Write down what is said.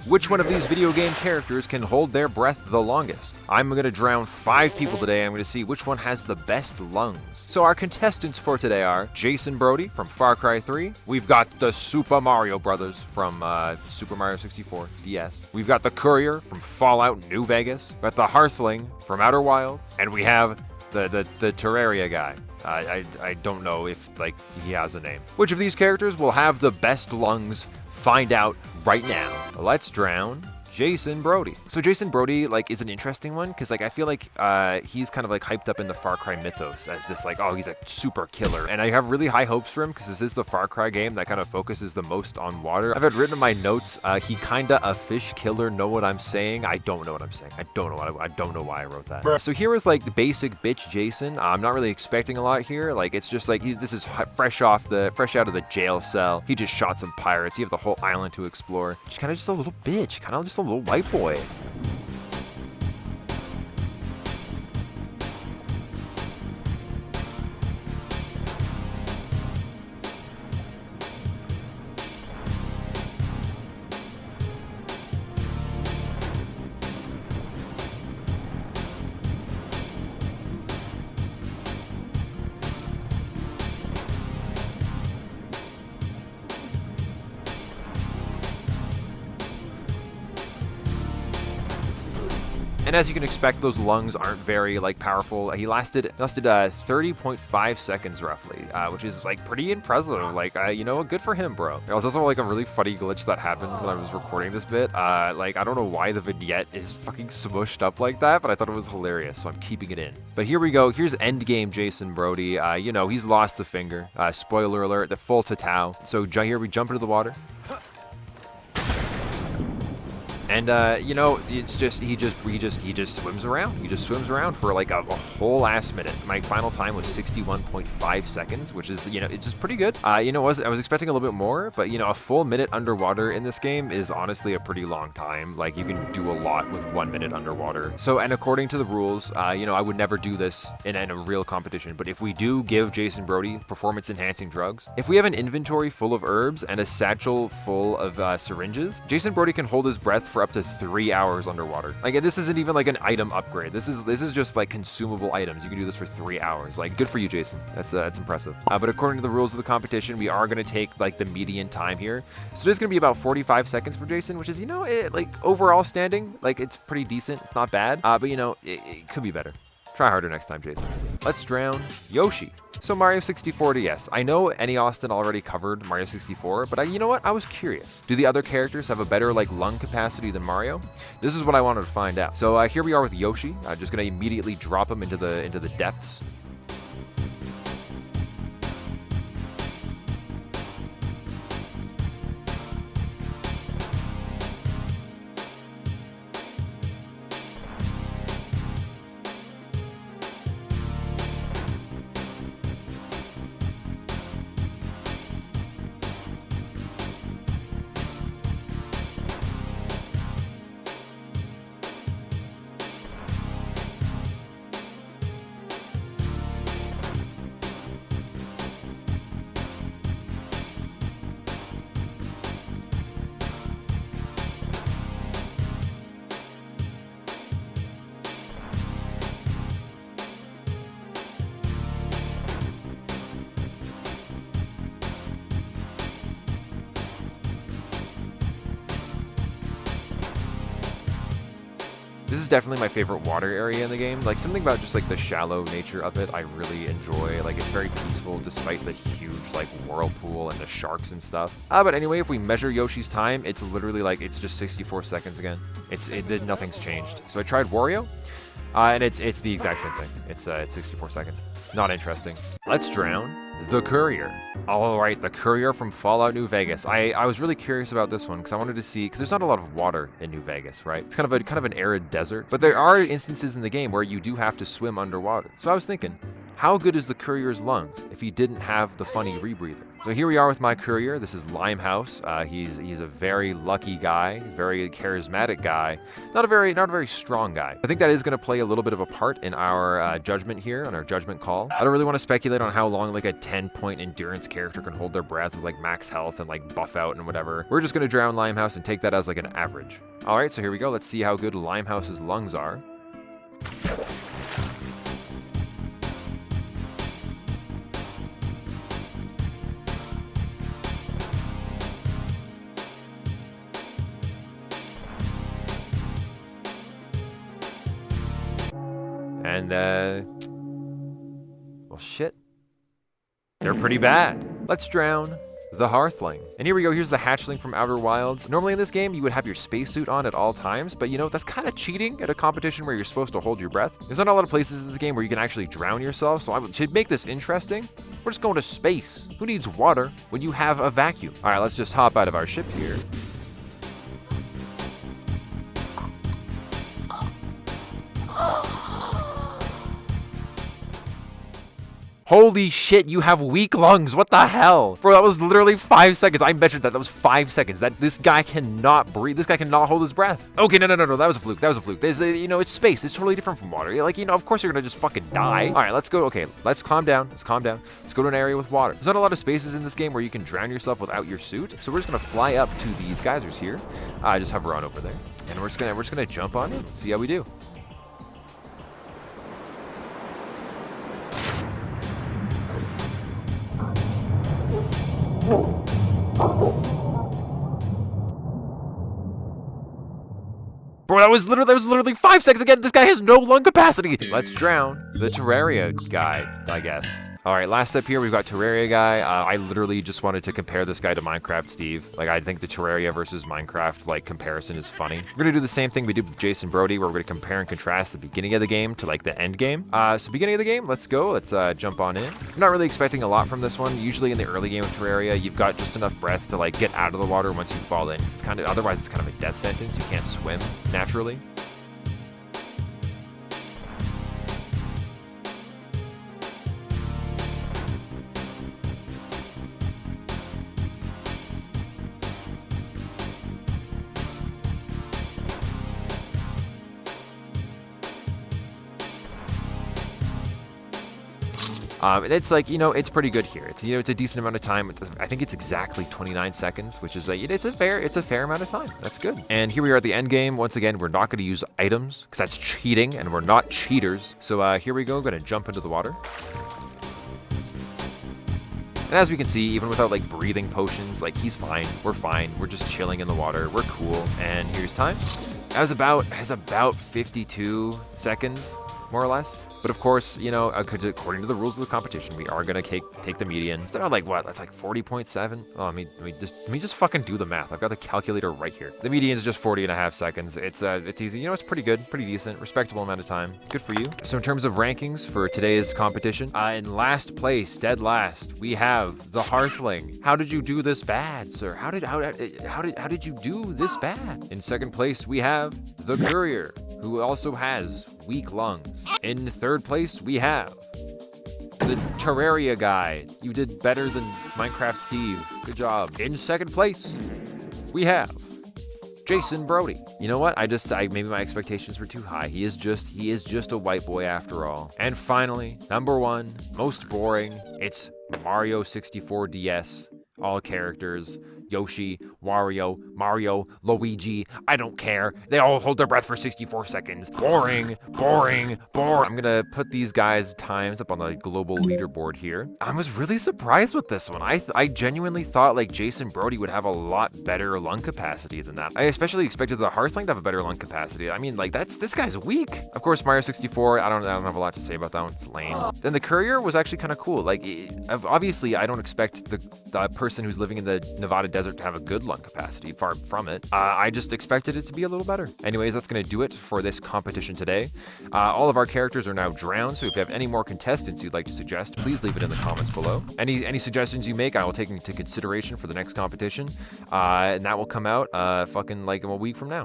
Which one of these video game characters can hold their breath the longest? I'm gonna drown 5 people today. I'm gonna see which one has the best lungs. So our contestants for today are Jason Brody from Far Cry 3. We've got the Super Mario Brothers from Super Mario 64 DS. We've got the Courier from Fallout New Vegas. We've got the Hearthling from Outer Wilds. And we have the Terraria guy. I don't know if he has a name. Which of these characters will have the best lungs? Find out right now. Let's drown Jason Brody. So Jason Brody is an interesting one because I feel like he's kind of hyped up in the Far Cry mythos as this oh, he's a super killer, and I have really high hopes for him because this is the Far Cry game that kind of focuses the most on water. I've had written in my notes he kinda a fish killer. Know what I'm saying? I don't know what I'm saying. I don't know why I wrote that. So here is the basic bitch Jason. I'm not really expecting a lot here. It's just this is fresh out of the jail cell. He just shot some pirates. You have the whole island to explore. She's kind of just a little bitch, kind of just a little white boy. And as you can expect, those lungs aren't very powerful. He lasted 30.5 seconds roughly, which is pretty impressive. You know, good for him, bro. There was also a really funny glitch that happened when I was recording this bit. I don't know why the vignette is fucking smushed up like that, but I thought it was hilarious, so I'm keeping it in. But here we go. Here's endgame Jason Brody. You know, he's lost the finger. Spoiler alert, the full tatau. So here we jump into the water. And you know, it's just he just swims around. He just swims around for a whole ass minute. My final time was 61.5 seconds, which is, you know, it's just pretty good. You know, I was expecting a little bit more, but you know, a full minute underwater in this game is honestly a pretty long time. You can do a lot with 1 minute underwater. So, and according to the rules, you know, I would never do this in a real competition. But if we do give Jason Brody performance-enhancing drugs, if we have an inventory full of herbs and a satchel full of syringes, Jason Brody can hold his breath for up to 3 hours underwater. This isn't even an item upgrade. This is just consumable items. You can do this for 3 hours. Good for you, Jason. That's impressive. But according to the rules of the competition, we are gonna take the median time here. So there's gonna be about 45 seconds for Jason, which is, you know, overall standing, it's pretty decent. It's not bad. But you know, it could be better. Try harder next time, Jason. Let's drown Yoshi. So Mario 64 DS. I know Any Austin already covered Mario 64, but you know what? I was curious. Do the other characters have a better lung capacity than Mario? This is what I wanted to find out. So here we are with Yoshi. I'm just gonna immediately drop him into the depths. This is definitely my favorite water area in the game. Something about just the shallow nature of it I really enjoy. It's very peaceful despite the huge whirlpool and the sharks and stuff. But anyway, if we measure Yoshi's time, it's literally it's just 64 seconds again. Nothing's changed. So I tried Wario, and it's the exact same thing. It's 64 seconds. Not interesting. Let's drown the Courier. All right, the Courier from Fallout New Vegas. I was really curious about this one because I wanted to see, because there's not a lot of water in New Vegas, right? It's kind of an arid desert, but there are instances in the game where you do have to swim underwater. So I was thinking, how good is the Courier's lungs if he didn't have the funny rebreather? So here we are with my courier. This is Limehouse. He's a very lucky guy, very charismatic guy, not a very strong guy. I think that is going to play a little bit of a part in our judgment here, on our judgment call. I don't really want to speculate on how long like a 10-point endurance character can hold their breath with like max health and like buff out and whatever. We're just going to drown Limehouse and take that as like an average. All right, so here we go. Let's see how good Limehouse's lungs are. And, well, shit. They're pretty bad. Let's drown the Hearthling. And here we go, here's the hatchling from Outer Wilds. Normally in this game, you would have your spacesuit on at all times, but you know, that's kind of cheating at a competition where you're supposed to hold your breath. There's not a lot of places in this game where you can actually drown yourself, so to make this interesting, we're just going to space. Who needs water when you have a vacuum? All right, let's just hop out of our ship here. Holy shit, you have weak lungs. What the hell? Bro, that was literally 5 seconds. I measured that. That was 5 seconds. This guy cannot breathe. This guy cannot hold his breath. Okay, no. That was a fluke. That was a fluke. There's, you know, it's space. It's totally different from water. Like, you know, of course you're gonna just fucking die. All right, let's go. Okay, let's calm down. Let's calm down. Let's go to an area with water. There's not a lot of spaces in this game where you can drown yourself without your suit. So we're just gonna fly up to these geysers here. Just hover on over there. And we're just gonna jump on it. See how we do. Bro, that was literally 5 seconds again. This guy has no lung capacity. Let's drown the Terraria guy, I guess. All right, last up here, we've got Terraria guy. I literally just wanted to compare this guy to Minecraft Steve. Like, I think the Terraria versus Minecraft, like, comparison is funny. We're gonna do the same thing we did with Jason Brody, where we're gonna compare and contrast the beginning of the game to, like, the end game. So beginning of the game, let's go. Let's jump on in. I'm not really expecting a lot from this one. Usually in the early game of Terraria, you've got just enough breath to, like, get out of the water once you fall in. It's kind of, otherwise it's kind of a death sentence. You can't swim naturally. It's like, you know, it's pretty good here. It's, you know, it's a decent amount of time. I think it's exactly 29 seconds, which is it's a fair amount of time. That's good. And here we are at the end game. Once again, we're not going to use items because that's cheating, and we're not cheaters. So here we go. I'm going to jump into the water. And as we can see, even without like breathing potions, like he's fine. We're fine. We're just chilling in the water. We're cool. And here's time. That was about 52 seconds, more or less. But of course, you know, according to the rules of the competition, we are gonna take the median. It's like what? That's like 40.7. Oh, let me just fucking do the math. I've got the calculator right here. The median is just 40.5 seconds. It's easy. You know, it's pretty good, pretty decent, respectable amount of time. Good for you. So in terms of rankings for today's competition, in last place, dead last, we have the Hearthling. How did you do this bad, sir? How did you do this bad? In second place, we have the Courier, who also has weak lungs. In third place, we have the Terraria guy. You did better than Minecraft Steve. Good job. In second place, we have Jason Brody. You know what? Maybe my expectations were too high. He is just a white boy after all. And finally, number one, most boring. It's Mario 64 DS. All characters. Yoshi, Wario, Mario, Luigi, I don't care. They all hold their breath for 64 seconds. Boring. I'm gonna put these guys' times up on the global leaderboard here. I was really surprised with this one. I genuinely thought like Jason Brody would have a lot better lung capacity than that. I especially expected the Hearthling to have a better lung capacity. I mean, like this guy's weak. Of course, Mario 64, I don't have a lot to say about that one. It's lame. Then the Courier was actually kind of cool. Like, obviously, I don't expect the person who's living in the Nevada desert to have a good lung capacity, far from it. I just expected it to be a little better. Anyways, that's gonna do it for this competition today. All of our characters are now drowned, so if you have any more contestants you'd like to suggest, please leave it in the comments below. Any suggestions you make, I will take into consideration for the next competition, and that will come out fucking like a week from now.